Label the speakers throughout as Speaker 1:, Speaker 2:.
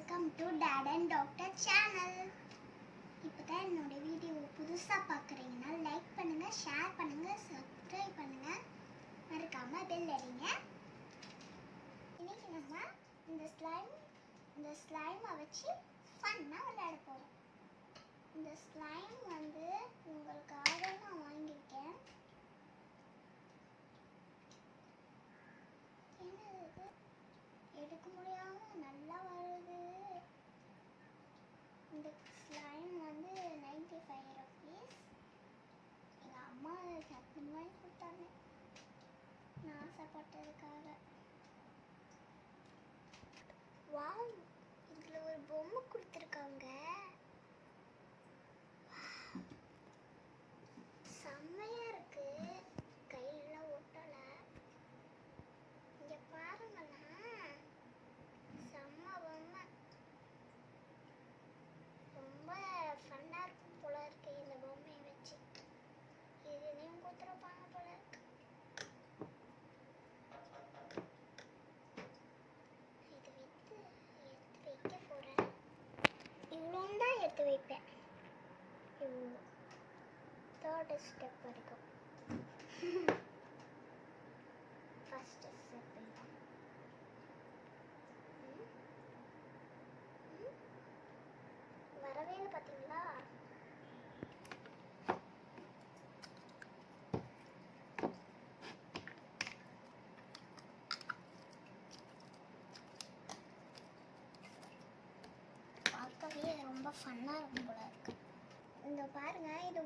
Speaker 1: Welcome to dot and doctor channel. இப்போ தான் என்னோட வீடியோவை புதுசாக பார்க்குறீங்கன்னா லைக் பண்ணுங்கள், ஷேர் பண்ணுங்கள், சப்ஸ்கிரைப் பண்ணுங்கள், மறக்காமல் பெல் அடிங்க. இன்னைக்கு நம்ம இந்த ஸ்லைமை வச்சு ஃபன்னாக விளையாட போகிறோம். இந்த ஸ்லைம் வந்து உங்களுக்காக நான் வாங்கியிருக்கேன். என்னது எடுக்க முடியாம நல்லா வருது. இந்த ஸ்லைம் வந்து 95 rupees. எங்கள் அம்மா சட்னி வாங்கி கொடுத்தாங்க நான் ஆசைப்பட்டதுக்காக. வாவ், இதில் ஒரு பொம்மை கொடுத்துருக்காங்க. செம்மையா இருக்கு. கையில ஒட்டலை. இங்க பாருங்களேன், செம்ம பொம்மை. ரொம்ப ஃபன்னா இருக்கும் போல இருக்கு இந்த பொம்மையை வச்சு. இதுலேயும் கொடுத்துருப்பாங்க போல இருக்கு. இது எடுத்து வைக்க போறேன். இவ்வளோன்னு தான் எடுத்து வைப்பேன். இவ்வளோ தேர்ட் ஸ்டெப் வரைக்கும். ஃபர்ஸ்ட் ஸ்டெப் இதுதான். வரவே இல்லை பார்த்தீங்களா? பார்க்கவே ரொம்ப ஃபன்னாக இருக்கும் போல இருக்கு. இந்த பாருங்க, இது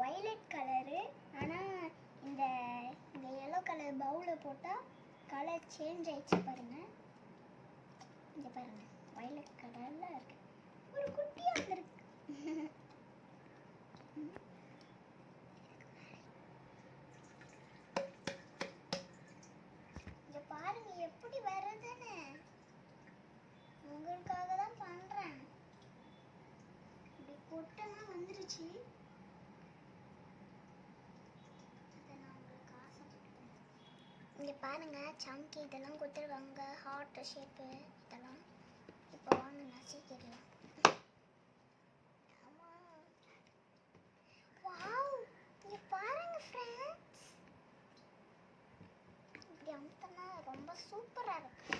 Speaker 1: வயலட் கலரு. ஆனால் இந்த எல்லோ கலர் பவுலில் போட்டால் கலர் சேஞ்ச் ஆயிடுச்சு பாருங்க. இங்கே பாருங்க, வயலட் கலரில் இருக்கு. ஒரு குட்டியாக இருக்கு. இங்கே பாருங்க எப்படி வருதுன்னு. உங்களுக்காக தான் பண்ணுறேன். இப்படி கொட்டனா வந்துருச்சு. இங்கே பாருங்க, சம்கி இதெல்லாம் கொடுத்துருவாங்க, ஹார்ட் ஷேப்பு இதெல்லாம். இப்போ வாங்க நசிக்கிடலாம். ஆமாம், வாவ், இங்கே பாருங்க ஃப்ரெண்ட்ஸ், இப்படி அமுத்தனா ரொம்ப சூப்பராக இருக்கு.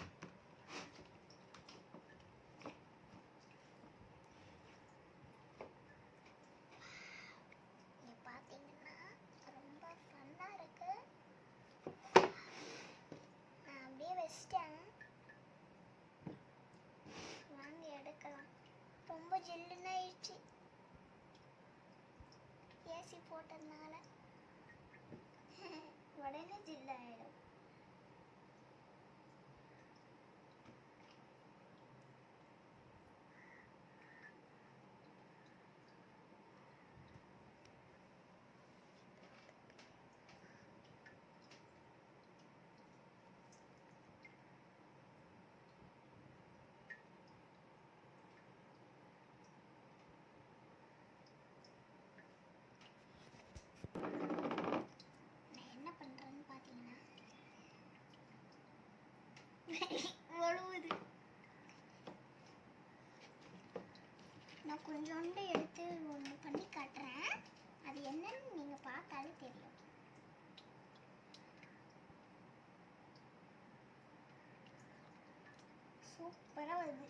Speaker 1: இங்கே பார்த்தீங்கன்னா ரொம்ப ஃபன்னாக இருக்கு. நான் அப்படியே வச்சிட்டேன். வாங்கி எடுக்கலாம். ரொம்ப ஜில்லுன்னு ஆயிடுச்சு ஏசி போட்டதுனால. உடனே ஜில்லு ஆயிடும். நான் என்ன பண்றேன்னு பாத்தீங்கன்னா, ஒழுவுது. நான் கொஞ்சோண்டு எடுத்து ஒன்று பண்ணி காட்டுறேன். அது என்னன்னு நீங்க பார்த்தாலே தெரியும். சூப்பரா வருது.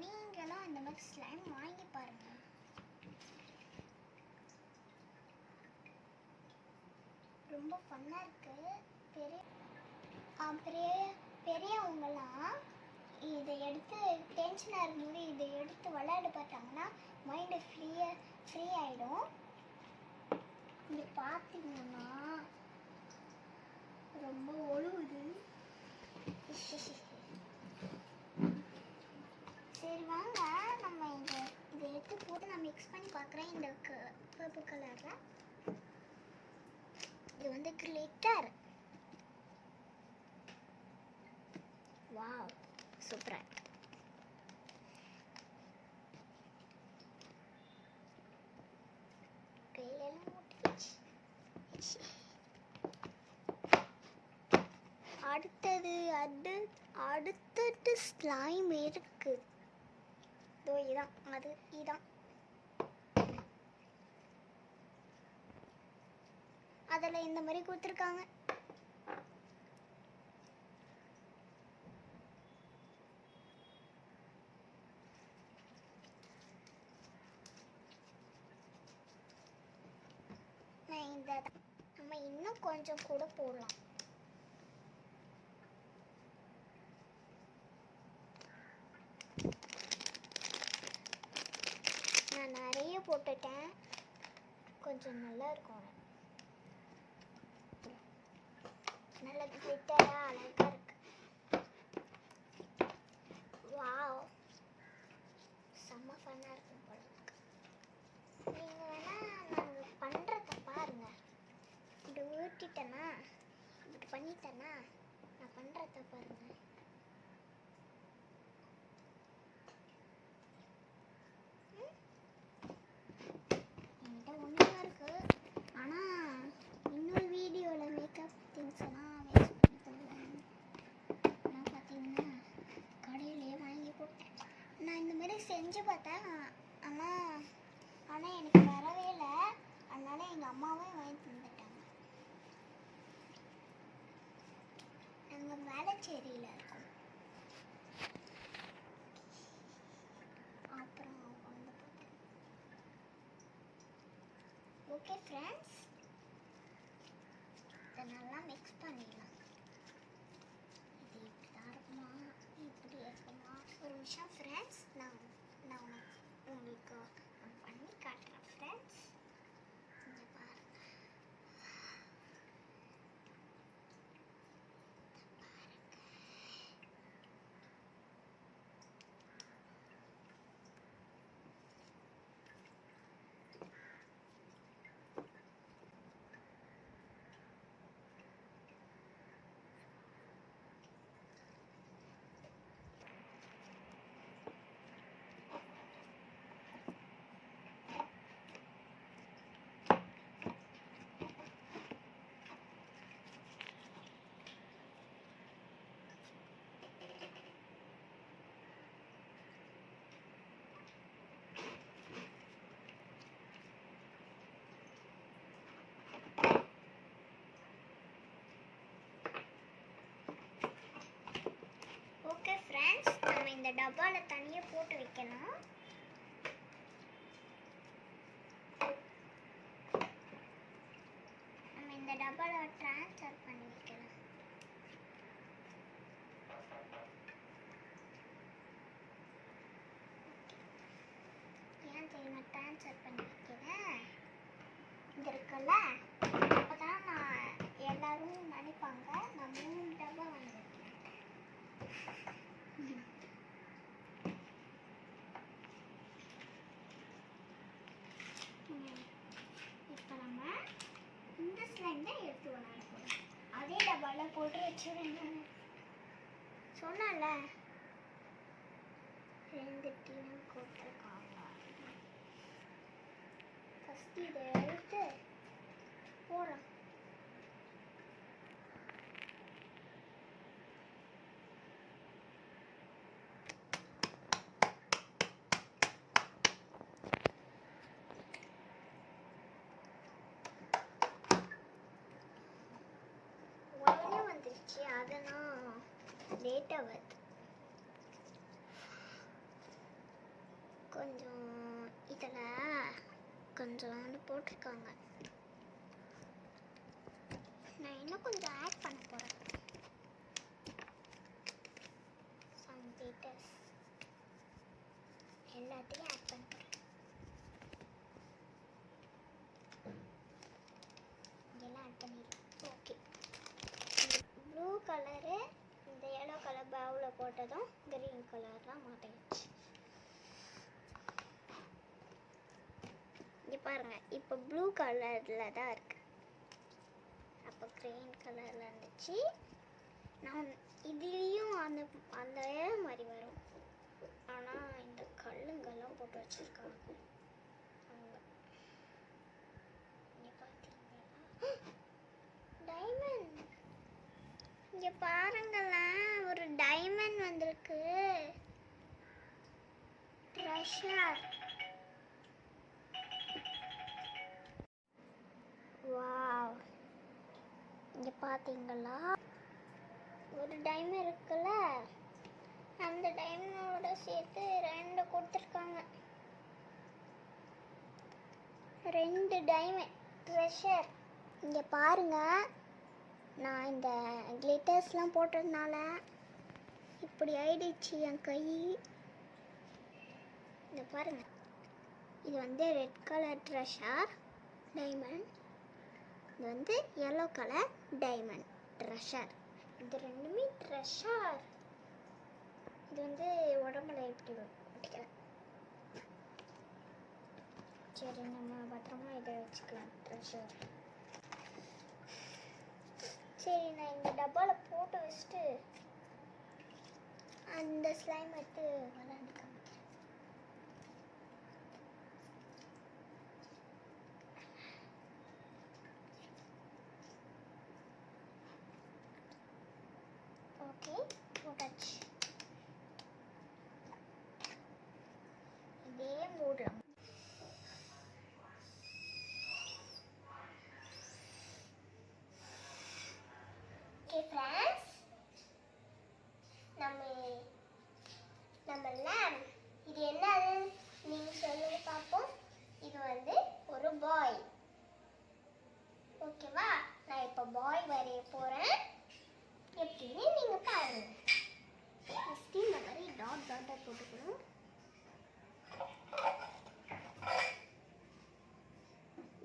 Speaker 1: நீங்களும் இந்த மாதிரி ஸ்லைம் வாங்கி பாருங்க. ரொம்ப ஃபன்னா இருக்கு. பெரியவங்கலாம் இதை எடுத்து டென்ஷனாக இருக்கும்போது இதை எடுத்து விளையாட பார்த்தாங்கன்னா மைண்டு ஃப்ரீ ஆகிடும். இங்கே பார்த்தீங்கன்னா ரொம்ப ஒழுகுது. சரி வாங்க, நம்ம இதை எடுத்து போட்டு நான் மிக்ஸ் பண்ணி பார்க்குறேன். இந்த பர்பிள் கலரில் இது வந்து கிளிட்டர். வாவ், சூப்பரா. கையிலெல்லாம் ஊட்டிடுச்சு. அடுத்தது அது அடுத்தது ஸ்லைம் இருக்கு. இதோ இதான் அது இதான். அதில் இந்த மாதிரி கொடுத்துருக்காங்க. நான் இந்த நம்ம இன்னும் கொஞ்சம் கூட போடலாம். நான் நிறைய போட்டுட்டேன். கொஞ்சம் நல்லா இருக்கும். நல்ல கிளிட்டரா அழகா இருக்கு. வாவ், செம்ம ஃபன்னா இருக்கும் போல இருக்கு. நீங்க வேணா நான் பண்றத பாருங்க. இப்படி ஊட்டிட்டேன்னா, இப்படி பண்ணிட்டேன்னா, நான் பண்றத பாருங்க. என்கிட்ட ஒன்றும் இருக்கு, ஆனால் இன்னொரு வீடியோவில் மேக்கப் திங்ஸ் எல்லாம் வேஸ்ட் பண்ணி போடுவேன். நான் பார்த்தீங்கன்னா கடையிலேயே வாங்கி போட்டேன். நான் இந்த மாதிரி செஞ்சு பார்த்தேன், ஆனால் எனக்கு வரவே இல்லை. அதனால எங்கள் அம்மாவே வாங்கி தந்துட்டாங்க. நாங்கள் வேளச்சேரியில் இருக்கோம். அப்புறம் வந்து போட்டேன். ஓகே ஃப்ரெண்ட்ஸ், இதை நல்லா மிக்ஸ் பண்ணிடலாம். இது இப்படி தான் இருக்குமா, இப்படி இருக்குமா? ஒரு நிமிஷம் ஃப்ரெண்ட்ஸ், நான் உங்களுக்கு பண்ணி காட்டுறேன் ஃப்ரெண்ட்ஸ். இங்கே பாருங்க. ஓகே ஃப்ரெண்ட்ஸ், நம்ம இந்த டப்பாவில் தனியாக போட்டு வைக்கணும். நம்ம இந்த டப்பாவில் ட்ரான்ஸ்ஃபர் பண்ணி வைக்கலாம். ஏன் தெரியுமா ட்ரான்ஸ்ஃபர் பண்ணி வைக்கிறேன்? இது இருக்குல்ல, அப்போ தான் நான் எல்லாரும் நினைப்பாங்க நான் 3 டப்பா வாங்கி வைக்கிறேன். இப்போ நம்ம இந்த ஸ்லைம் தான் எடுத்து விளையாட போகிறோம். அதே டப்பாவில் போட்டு வச்சுருவேன். சொன்னால 2 டீம் கொடுத்துருக்காங்க. ஃபஸ்ட்டு இதை எடுத்து போடுறோம். உடனே வந்துருச்சு, அதனால் லேட்டாக வருது. கொஞ்சம் இதில் கொஞ்சோண்டு போட்டிருக்காங்க. நான் இன்னும் கொஞ்சம் ஆட் பண்ண போகிறேன். சம் பீட்டர்ஸ் எல்லாத்தையும் ஆட் பண்ண போகிறேன். இதெல்லாம் ஆட் பண்ணிடலாம். ஓகே, ப்ளூ கலரு இந்த எல்லோ கலர் பவுலில் போட்டதும் க்ரீன் கலர்லாம் மாட்டிடுச்சு. இங்கே பாருங்கள், இப்போ ப்ளூ கலரில் தான் இருக்குது. அப்போ க்ரீன் கலரில் இருந்துச்சு. நான் இதுலேயும் அந்த அந்த மாதிரி வரும், ஆனால் இந்த கல்லுங்கெல்லாம் போட்டு வச்சுருக்காங்க. இங்கே பார்த்தீங்களா டைமண்ட்? இங்கே பாருங்களேன். வந்திருக்கு. ட்ரெஷர். வாவ், இங்க பாத்தீங்களா ஒரு டைமண்ட் இருக்குல்ல, அந்த டைமண்டோட சேர்த்து 2 கொடுத்துருக்காங்க. 2 டைமண்ட் ட்ரெஷர். இங்க பாருங்க, நான் இந்த கிளிட்டர்ஸ்லாம் போட்டதுனால இப்படி ஆயிடுச்சு என் கை. இங்க பாருங்க, இது வந்து ரெட் கலர் ட்ரெஷர் டைமண்ட், இது வந்து yellow கலர் டைமண்ட் ட்ரெஷர். இது ரெண்டுமே ட்ரெஷர். இது வந்து உடம்புல எப்படி ஒட்டிக்கலாம். சரி, நம்ம பத்திரமா இதை வச்சுக்கலாம் ட்ரெஷர். சரி, நான் இந்த டப்பாவில் போட்டு வச்சுட்டு அந்த ஸ்லைம் எடுத்து விளாண்டு காமிக்கிறேன். ஓகே, போட்டாச்சு. இதே மூடலாம். ஓகே ஃப்ரெண்ட்ஸ், நம்ம லேம், இது என்னது நீங்க சொல்லுங்க பார்ப்போம். இது வந்து ஒரு பாய். ஓகேவா, நான் இப்போ பாய் வரைய போறேன். எப்படின்னு நீங்க பாருங்க. ஃபர்ஸ்ட் இந்த மாதிரி டாட் டாட்டா போட்டுக்கணும்.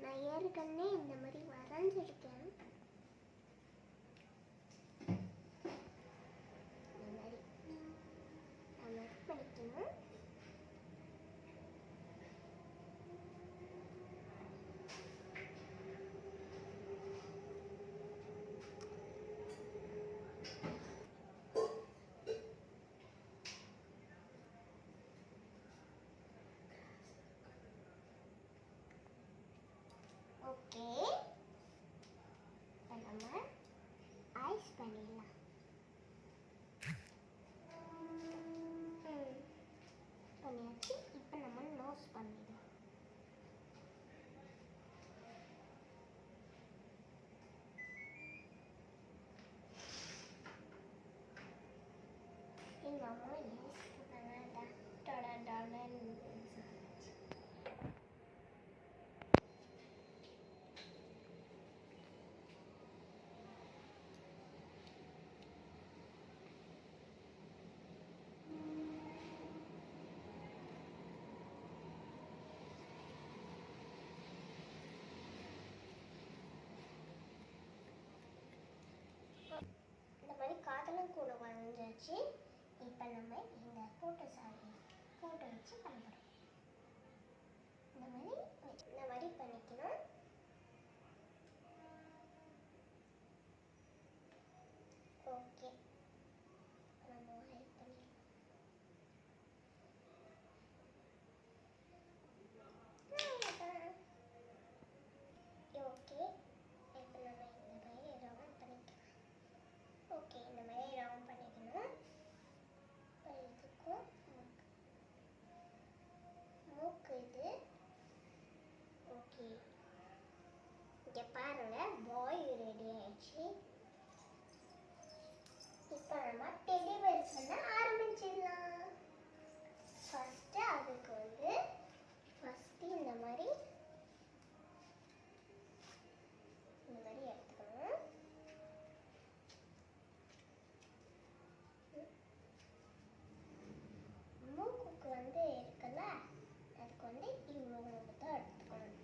Speaker 1: நான் ஏற்கனவே இந்த மாதிரி வரைஞ்சிருக்கேன். பண்ணிக்கணும். ஓகே, நம்ம ஐஸ் பண்ணிடலாம். பண்ணியாச்சு. இப்போ நம்ம நோஸ் பண்ணிடலாம். நம்ம இந்த மாதிரி காதலும் கூட வரைஞ்சாச்சு. இப்போ நம்ம இந்த ஃபோட்டோ வச்சு பண்ணுறோம். இந்த மாதிரி பண்ணிக்கணும். ஓகே, நம்ம ஹெல்ப் பண்ணிக்கலாம். ஓகே, இப்போ நம்ம இந்த மாதிரி ரவுண்ட் பண்ணிக்கலாம். ஓகே, இந்த மாதிரி ரவுண்ட் பண்ணிக்கணும். இதுக்கும் மூக்கு இது. ஓகே, இங்கே பாருங்க, பாய் ரெடி ஆயிடுச்சு. இப்போ நம்ம டெலிவரி பண்ண ஆரம்பிச்சிடலாம். ஃபர்ஸ்ட் அதுக்கு வந்து இந்த மாதிரி எடுத்துக்கணும். மூக்குக்கு வந்து இருக்குல்ல, அதுக்கு வந்து இவ்வளோ தான் எடுத்துக்கணும்.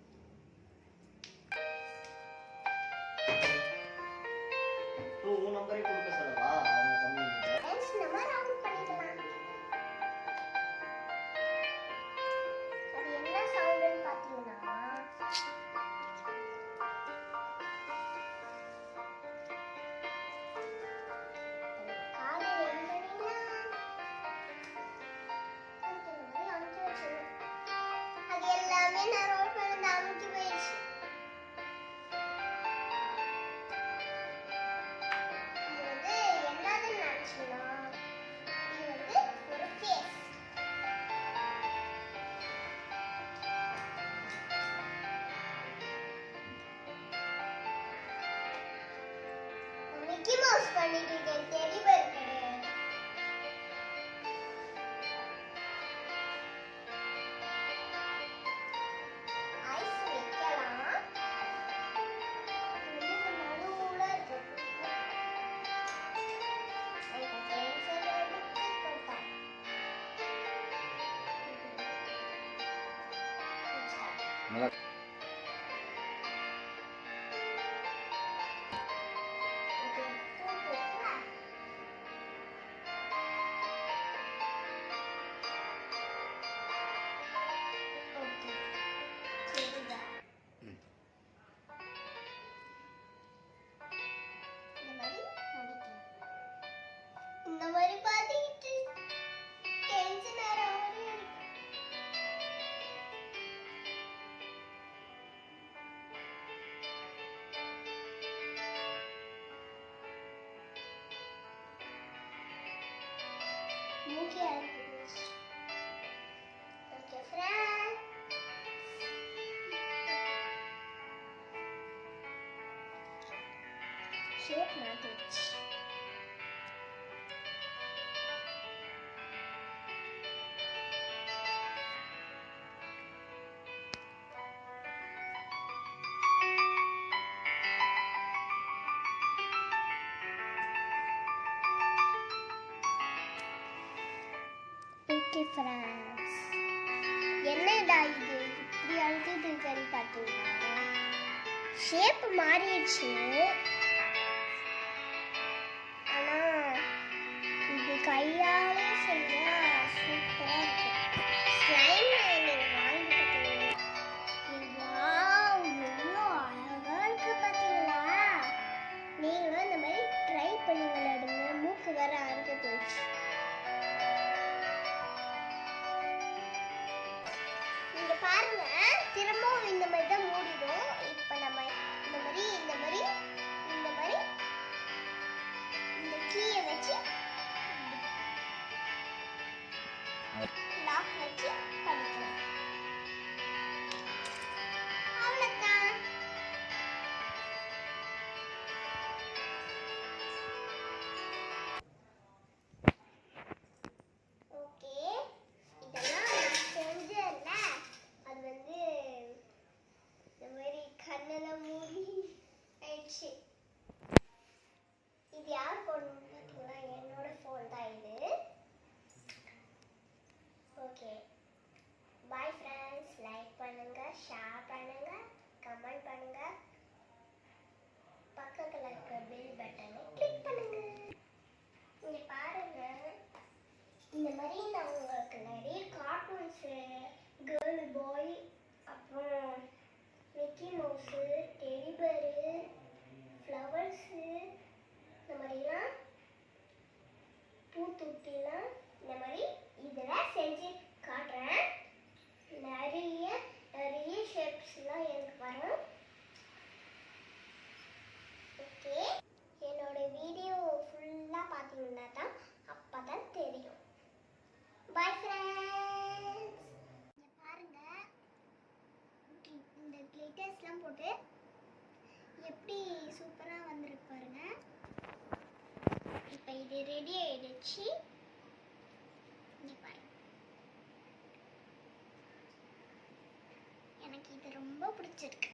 Speaker 2: நம்பரே கொடுக்க சொல்லவா? அவங்க
Speaker 1: யூஸ் பண்ணிட்டு இருக்கேன் டெடி பேர் கிடையாது. ஐஸ் வைக்கலாம். இது நடுவுல இருக்கு. ஐஸ் பென்சில் எடுத்து போட்டேன்.
Speaker 2: நல்லா
Speaker 1: இந்த மாதிரி பாத்திட்டு டென்ஷன் ஆற மாதிரி இருக்கு. மூக்கே அறுக்குது. ஓகே ஃப்ரெண்ட், ஷேப் மாத்திடுச்சு. ஓகே ஃப்ரெண்ட்ஸ், என்னடா இது இப்படி அழுதுன்னு பார்த்தீங்கன்னா ஷேப் மாறிடுச்சு. ஆனா இது கையாலே செஞ்சா சூப்பரா இருக்கு. ஸ்லைம் நீங்க வாங்கி பார்த்தீங்கன்னா வாவ், எவ்வளோ அழகா இருக்கு பார்த்தீங்களா? நீங்களும் இந்த மாதிரி ட்ரை பண்ணி விளையாடுங்க. மூக்கு வேற அறுக்க போயிடுச்சு. இங்க பாருங்க, திரும்பவும் இந்த மாதிரி தான் மூடிடும். இப்போ நம்ம இந்த மாதிரி இந்த கீயை வச்சு லாக் வச்சு பண்ணிக்கலாம். அவ்வளவுதான். ஓகே, இதெல்லாம் நான் செஞ்சேன்ல, அது வந்து இந்த மாதிரி கண்ணெல்லாம் மூடி ஆயிடுச்சு. இது யார் ஃபோன் பார்த்தீங்களா? என்னோட ஃபோன் தான் இது. Okay, bye friends. லைக் பண்ணுங்க, ஷேர் பண்ணுங்க, கமெண்ட் பண்ணுங்க, பக்கத்தில் இருக்க பெல் பட்டனை கிளிக் பண்ணுங்க. இங்க பாருங்க, இந்த மாதிரி நான் உங்களுக்கு நிறைய கார்ட்டூன்ஸு, கேர்ள் பாய், அப்புறம் மிக்கி மவுஸு, டெடி பேரு, ஃப்ளவர்ஸு, இந்த மாதிரிலாம் பூத்தொட்டிலாம் இந்த மாதிரி இதெல்லாம் செஞ்சு காட்டுறேன். நிறைய நிறைய ஷேப்ஸ்லாம் எனக்கு வரும். ஓகே, என்னோட வீடியோ ஃபுல்லாக பார்த்தீங்கன்னா தான் அப்போ தான் தெரியும். Bye friends. இங்கே பாருங்க, இந்த கிளிட்டர்ஸ்லாம் போட்டு எப்படி சூப்பராக வந்திருக்கு பாருங்க. இப்போ இது ரெடி ஆயிடுச்சு. இங்கே பாருங்க, எனக்கு இது ரொம்ப பிடிச்சிருக்கு.